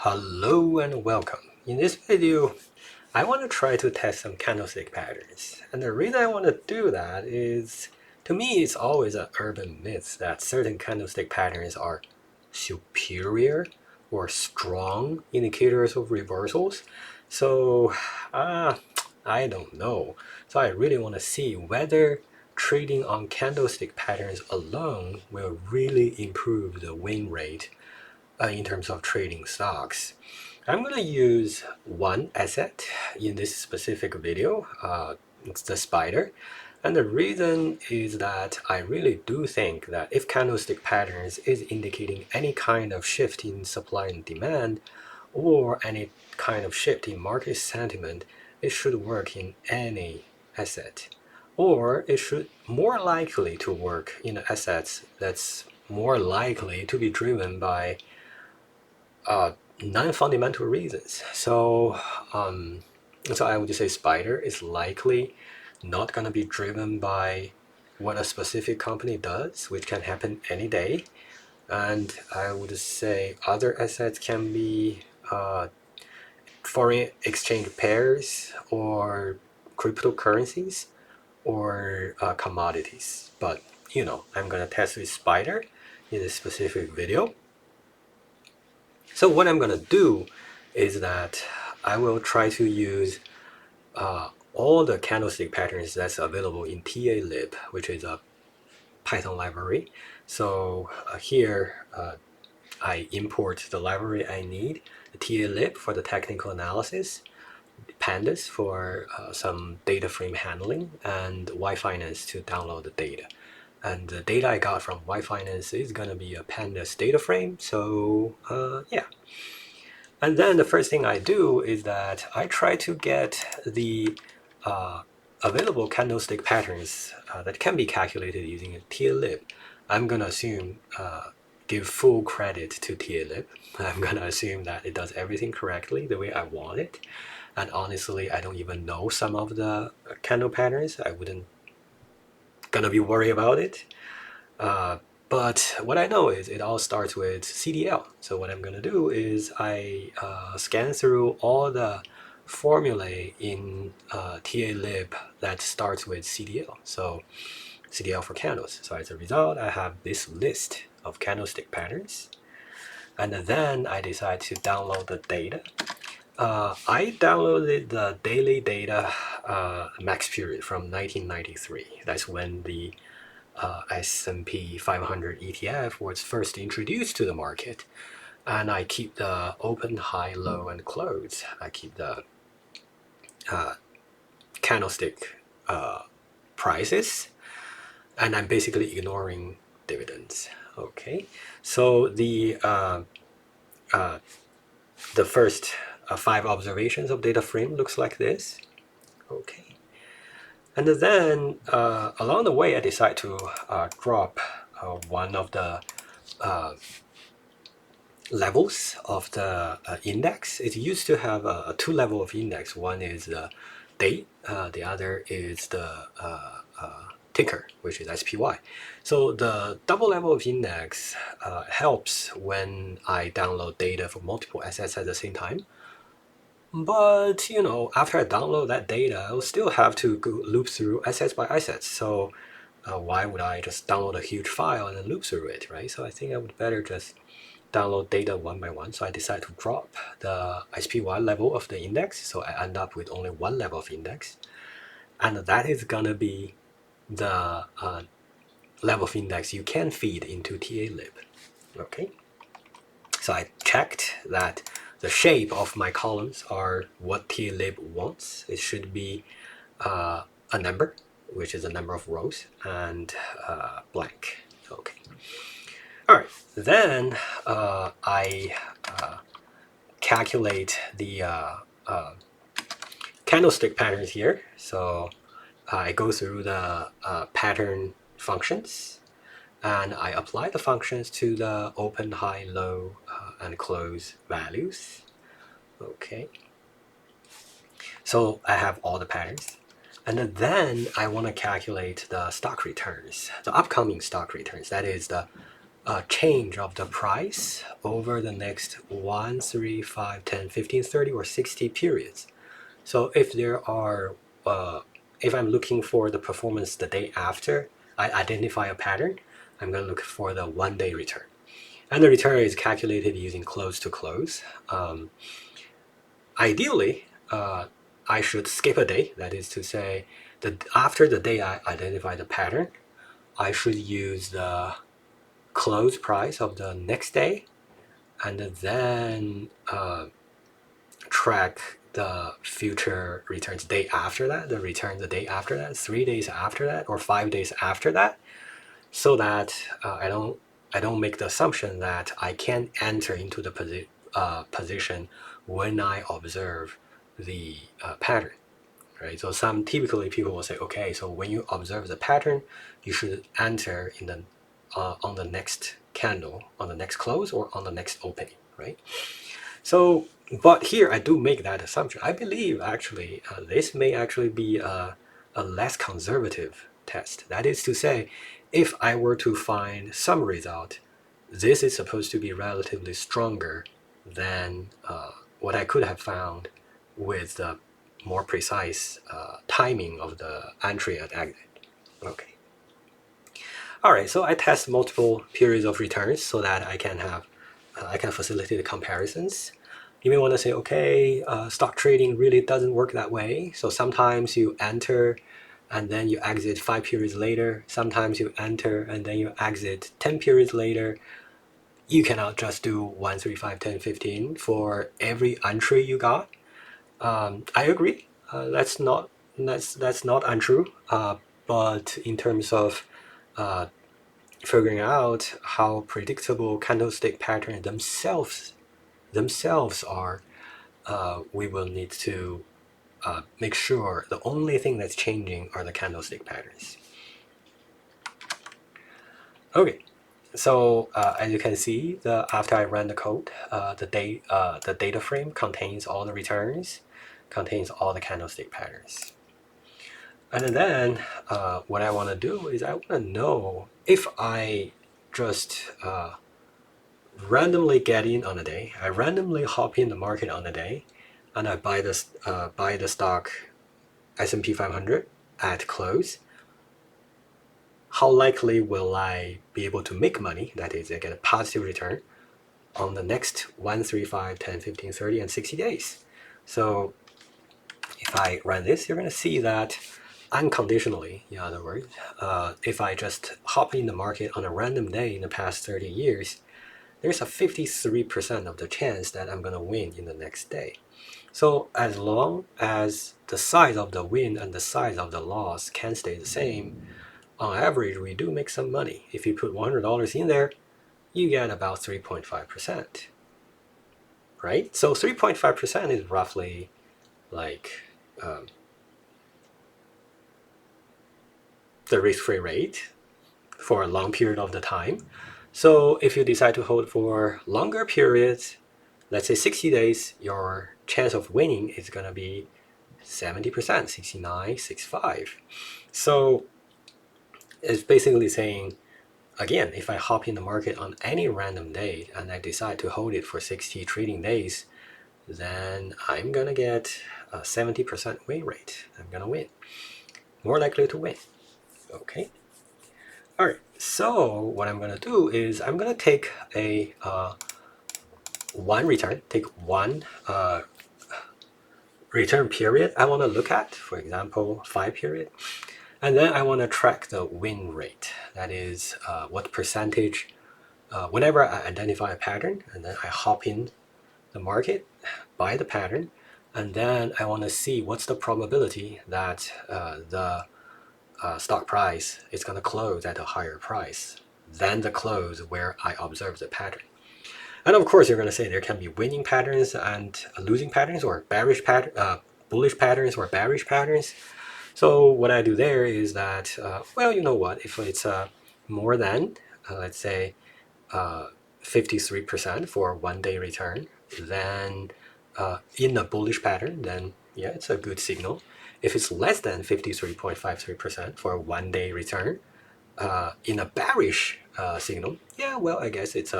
Hello and welcome. In this video, I want to try to test some candlestick patterns. And the reason I want to do that is, to me, it's always an urban myth that certain candlestick patterns are superior or strong indicators of reversals. So, I don't know. So I really want to see whether trading on candlestick patterns alone will really improve the win rate in terms of trading stocks. I'm going to use one asset in this specific video. It's the spider. And the reason is that I really do think that if candlestick patterns is indicating any kind of shift in supply and demand or any kind of shift in market sentiment, it should work in any asset. Or it should more likely to work in assets that's more likely to be driven by non-fundamental reasons. So I would just say spider is likely not going to be driven by what a specific company does, which can happen any day. And I would say other assets can be foreign exchange pairs or cryptocurrencies or commodities. But I'm going to test with spider in this specific video. So what I'm going to do is that I will try to use all the candlestick patterns that's available in TALib, which is a Python library. So here I import the library I need, the TALib for the technical analysis, pandas for some data frame handling, and yFinance to download the data. And the data I got from yFinance is going to be a pandas data frame. So yeah. And then the first thing I do is that I try to get the available candlestick patterns that can be calculated using a TLib. I'm going to assume, give full credit to TLib. I'm going to assume that it does everything correctly the way I want it. And honestly, I don't even know some of the candle patterns. I wouldn't gonna be worried about it. But what I know is it all starts with CDL. So what I'm going to do is I scan through all the formulae in TALib that starts with CDL. So CDL for candles. So as a result, I have this list of candlestick patterns. And then I decide to download the data. I downloaded the daily data max period from 1993. That's when the S&P 500 ETF was first introduced to the market. And I keep the open, high, low, and close. I keep the candlestick prices. And I'm basically ignoring dividends. Okay, so the first 5 observations of data frame looks like this. Okay. And then along the way, I decide to drop one of the levels of the index. It used to have a 2 level of index. One is the date, the other is the ticker, which is SPY. So the double level of index helps when I download data for multiple assets at the same time. But after I download that data, I'll still have to go loop through assets by assets. So why would I just download a huge file and then loop through it, right? So I think I would better just download data one by one. So I decide to drop the SPY level of the index. So I end up with only one level of index. And that is going to be the level of index you can feed into TALib. Okay. So I checked that the shape of my columns are what TLib wants. It should be a number, which is a number of rows, and blank. Okay. All right. Then I calculate the candlestick patterns here. So I go through the pattern functions, and I apply the functions to the open, high, low, and close values. Okay. So I have all the patterns. And then I want to calculate the stock returns, the upcoming stock returns. That is the change of the price over the next 1, 3, 5, 10, 15, 30, or 60 periods. So if there are, if I'm looking for the performance the day after I identify a pattern, I'm going to look for the 1-day return. And the return is calculated using close to close. Ideally, I should skip a day. That is to say, that after the day I identify the pattern, I should use the close price of the next day, and then track the future returns day after that, the return the day after that, 3 days after that, or 5 days after that, so that I don't make the assumption that I can enter into the position when I observe the pattern. Right? So typically people will say, okay, so when you observe the pattern, you should enter in the on the next candle, on the next close, or on the next opening, right? So, but here I do make that assumption. I believe actually this may actually be a less conservative test. That is to say, if I were to find some result, this is supposed to be relatively stronger than what I could have found with the more precise timing of the entry and exit. Okay. All right, so I test multiple periods of returns so that I can have I can facilitate the comparisons. You may want to say, okay, stock trading really doesn't work that way. So sometimes you enter and then you exit 5 periods later. Sometimes you enter and then you exit 10 periods later. You cannot just do 1, 3, 5, 10, 15 for every entry you got. I agree. That's not untrue. But in terms of figuring out how predictable candlestick patterns themselves are, we will need to make sure the only thing that's changing are the candlestick patterns. Okay, so as you can see, after I ran the code, the data frame contains all the returns, contains all the candlestick patterns. And then what I want to do is I want to know if I just randomly get in on a day, I randomly hop in the market on a day, and I buy the stock S&P 500 at close. How likely will I be able to make money? That is, I get a positive return on the next 1, 3, 5, 10, 15, 30, and 60 days. So if I run this, you're going to see that unconditionally, in other words, if I just hop in the market on a random day in the past 30 years, there's a 53% of the chance that I'm going to win in the next day. So as long as the size of the win and the size of the loss can stay the same, on average, we do make some money. If you put $100 in there, you get about 3.5%, right? So 3.5% is roughly like the risk-free rate for a long period of the time. So if you decide to hold for longer periods, let's say 60 days, your chance of winning is going to be 70%, 69, 65. So it's basically saying, again, if I hop in the market on any random day and I decide to hold it for 60 trading days, then I'm going to get a 70% win rate. I'm going to win. More likely to win. Okay. All right. So what I'm going to do is I'm going to take a one return, take one return period I want to look at, for example, 5 period. And then I want to track the win rate. That is what percentage, whenever I identify a pattern, and then I hop in the market, buy the pattern, and then I want to see what's the probability that the stock price is going to close at a higher price than the close where I observe the pattern. And of course, you're going to say there can be winning patterns and losing patterns, or bullish patterns or bearish patterns. So what I do there is that, well, you know what? If it's more than, let's say, 53% for 1-day return, then in a bullish pattern, then yeah, it's a good signal. If it's less than 53.53% for a 1-day return, in a bearish signal, yeah, well, I guess it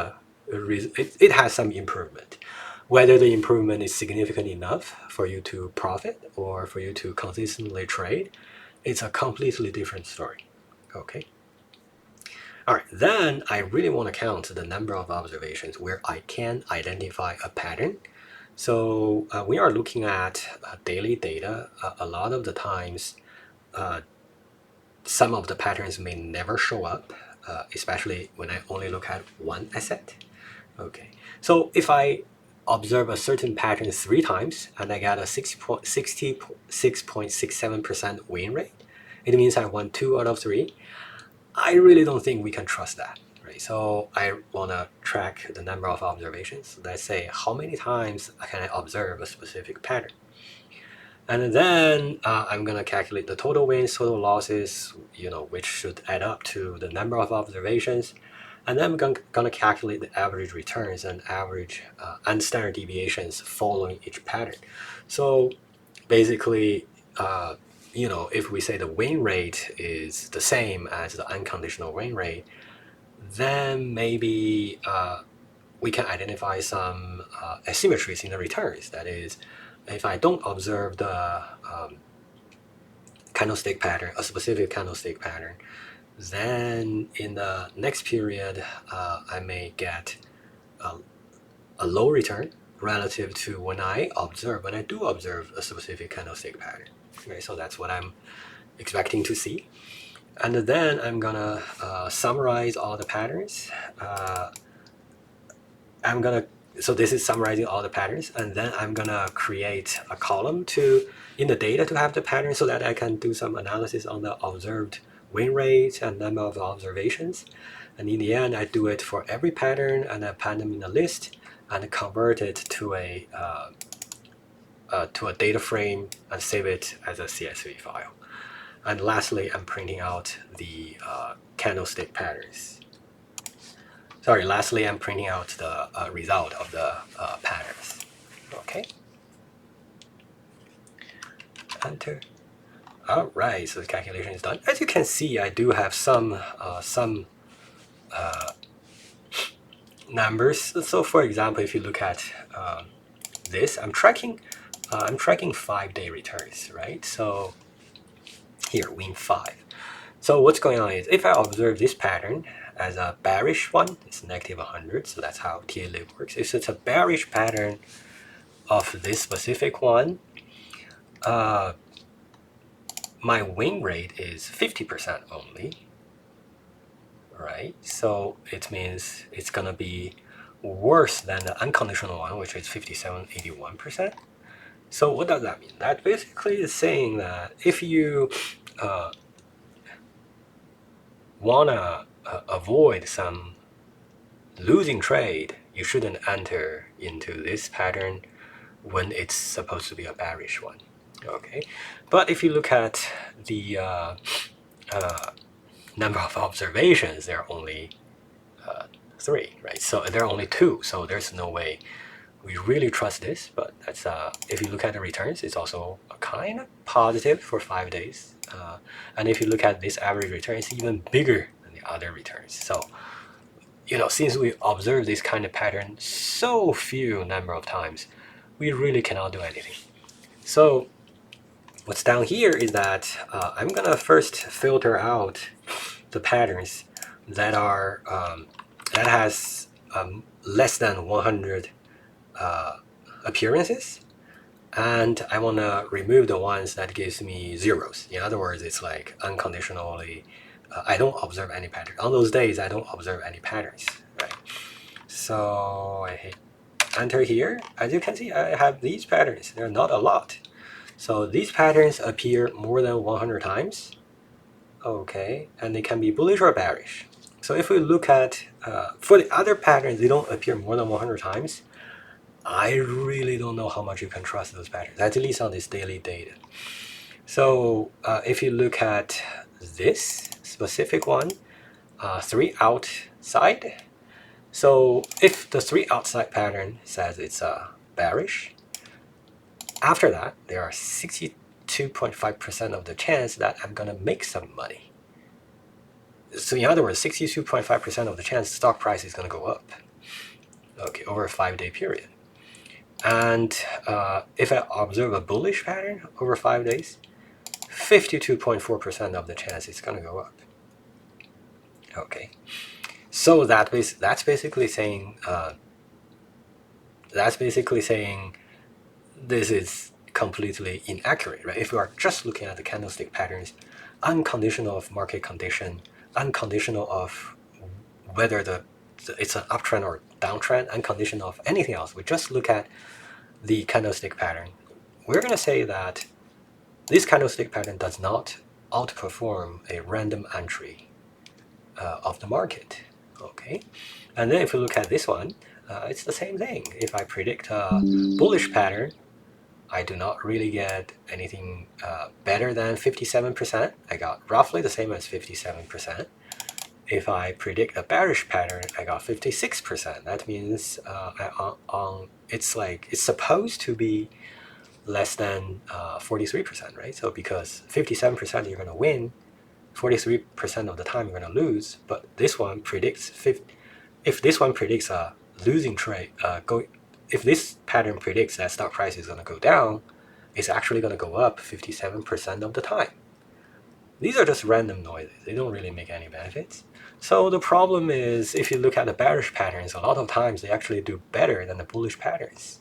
has some improvement. Whether the improvement is significant enough for you to profit or for you to consistently trade, it's a completely different story. Okay. All right, then I really want to count the number of observations where I can identify a pattern. So we are looking at daily data. A lot of the times, some of the patterns may never show up, especially when I only look at one asset. Okay, so if I observe a certain pattern 3 times and I get a 66.67% win rate, it means I won 2 out of 3. I really don't think we can trust that, right? So I want to track the number of observations. Let's say how many times can I observe a specific pattern. And then I'm going to calculate the total wins, total losses, which should add up to the number of observations. And then I'm going to calculate the average returns and average and standard deviations following each pattern. So basically, if we say the win rate is the same as the unconditional win rate, then maybe we can identify some asymmetries in the returns. That is, if I don't observe the candlestick pattern, a specific candlestick pattern, then in the next period, I may get a low return relative to when I do observe a specific candlestick pattern. Okay, so that's what I'm expecting to see. And then I'm gonna summarize all the patterns. So this is summarizing all the patterns, and then I'm gonna create a column in the data to have the pattern so that I can do some analysis on the observed win rate and number of observations. And in the end, I do it for every pattern and I put them in a list and convert it to a data frame and save it as a CSV file. And lastly, I'm printing out the candlestick patterns. Sorry, lastly, I'm printing out the result of the patterns. Okay. Enter. All right, so the calculation is done. As you can see, I do have some numbers. So, for example, if you look at this, I'm tracking 5-day returns, right? So here, win 5. So what's going on is if I observe this pattern as a bearish one, it's negative 100, so that's how TA-lib works. If it's a bearish pattern of this specific one, my win rate is 50% only, right? So it means it's gonna be worse than the unconditional one, which is 57.81%. So what does that mean? That basically is saying that if you wanna avoid some losing trade, you shouldn't enter into this pattern when it's supposed to be a bearish one. Okay, but if you look at the number of observations, there are only 3, right? So there are only 2, so there's no way we really trust this. But that's if you look at the returns, it's also kind of positive for 5 days. And if you look at this average return, it's even bigger than the other returns. So since we observe this kind of pattern so few number of times, we really cannot do anything. So what's down here is that I'm gonna first filter out the patterns that are that has less than 100 appearances, and I want to remove the ones that gives me zeros. In other words, it's like unconditionally I don't observe any pattern. On those days, I don't observe any patterns, right? So I hit enter here. As you can see, I have these patterns. They're not a lot. So these patterns appear more than 100 times. Okay, and they can be bullish or bearish. So if we look at, for the other patterns, they don't appear more than 100 times. I really don't know how much you can trust those patterns, at least on this daily data. So if you look at this specific one, 3 outside. So if the 3 outside pattern says it's bearish, after that, there are 62.5% of the chance that I'm gonna make some money. So in other words, 62.5% of the chance the stock price is going to go up, okay, over a 5-day period. And if I observe a bullish pattern over 5 days, 52.4% of the chance it's going to go up. Okay, so that's basically saying this is completely inaccurate, right? If we are just looking at the candlestick patterns, unconditional of market condition, unconditional of whether it's an uptrend or downtrend, unconditional of anything else, we just look at the candlestick pattern, we're going to say that this candlestick pattern does not outperform a random entry of the market. Okay, and then if you look at this one, it's the same thing. If I predict a bullish pattern, I do not really get anything better than 57%. I got roughly the same as 57%. If I predict a bearish pattern, I got 56%. That means it's supposed to be less than 43%, right? So because 57% you're going to win, 43% of the time you're going to lose. But this one predicts if this one predicts a losing trade, if this pattern predicts that stock price is going to go down, it's actually going to go up 57% of the time. These are just random noises. They don't really make any benefits. So the problem is, if you look at the bearish patterns, a lot of times they actually do better than the bullish patterns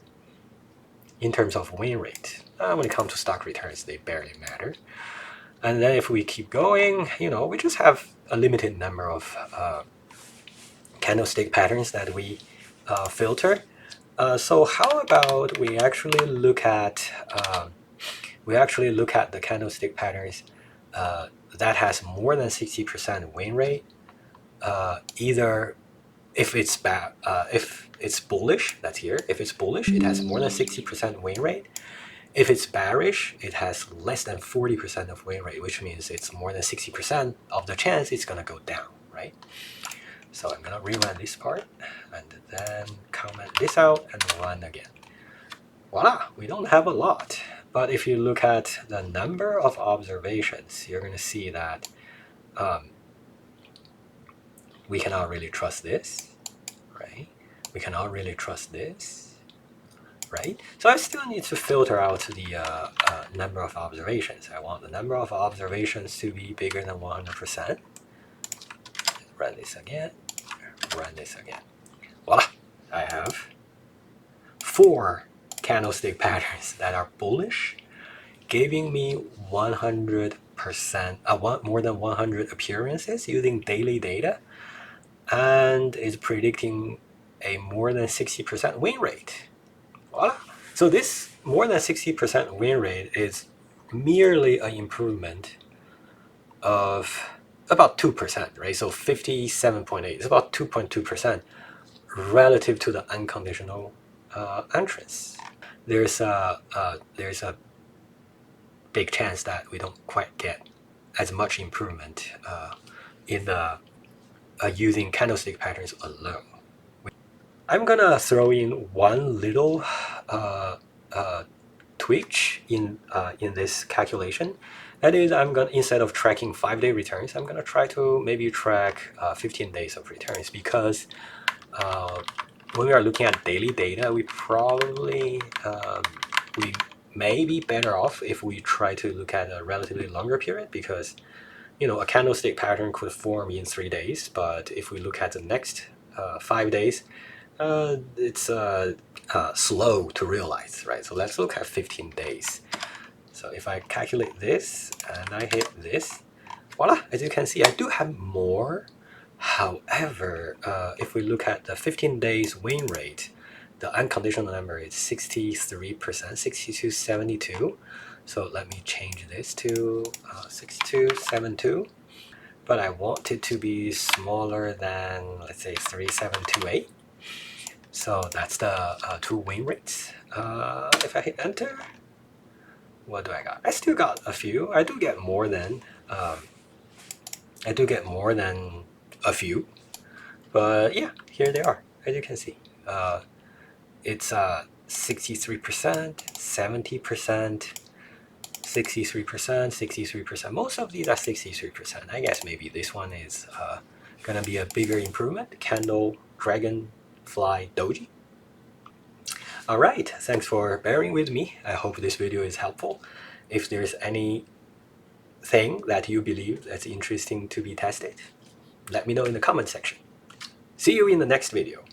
in terms of win rate. When it comes to stock returns, they barely matter. And then if we keep going, we just have a limited number of candlestick patterns that we filter. So how about we actually look at the candlestick patterns that has more than 60% win rate. Either if it's bullish, that's here. If it's bullish, it has more than 60% win rate. If it's bearish, it has less than 40% of win rate, which means it's more than 60% of the chance it's gonna go down, right? So I'm gonna rerun this part and then comment this out and run again. Voila, we don't have a lot. But if you look at the number of observations, you're gonna see that we cannot really trust this, right? We cannot really trust this, right? So I still need to filter out the number of observations. I want the number of observations to be bigger than 100%. Run this again, run this again. Voila, I have 4 candlestick patterns that are bullish, giving me 100%, more than 100 appearances using daily data, and is predicting a more than 60% win rate. Voila. So this more than 60% win rate is merely an improvement of about 2%, right? So 57.8 is about 2.2% relative to the unconditional entrance. There's a big chance that we don't quite get as much improvement in the using candlestick patterns alone. I'm gonna throw in one little tweak in this calculation. That is, I'm gonna, instead of tracking 5-day returns, I'm gonna try to maybe track 15 days of returns, because when we are looking at daily data, we probably we may be better off if we try to look at a relatively longer period, because a candlestick pattern could form in 3 days, but if we look at the next 5 days, it's slow to realize, right? So let's look at 15 days. So if I calculate this and I hit this, voila, as you can see, I do have more. However, if we look at the 15 days win rate, the unconditional number is 63%, 62.72. So let me change this to 62.72. But I want it to be smaller than, let's say, 3728. So that's the 2 win rates. If I hit enter, what do I got? I still got a few. I do get more than a few. But yeah, here they are, as you can see. It's 63%, 70%, 63%, 63%. Most of these are 63%. I guess maybe this one is gonna be a bigger improvement. Candle, Dragonfly, Doji. All right, thanks for bearing with me. I hope this video is helpful. If there's anything that you believe that's interesting to be tested, let me know in the comment section. See you in the next video.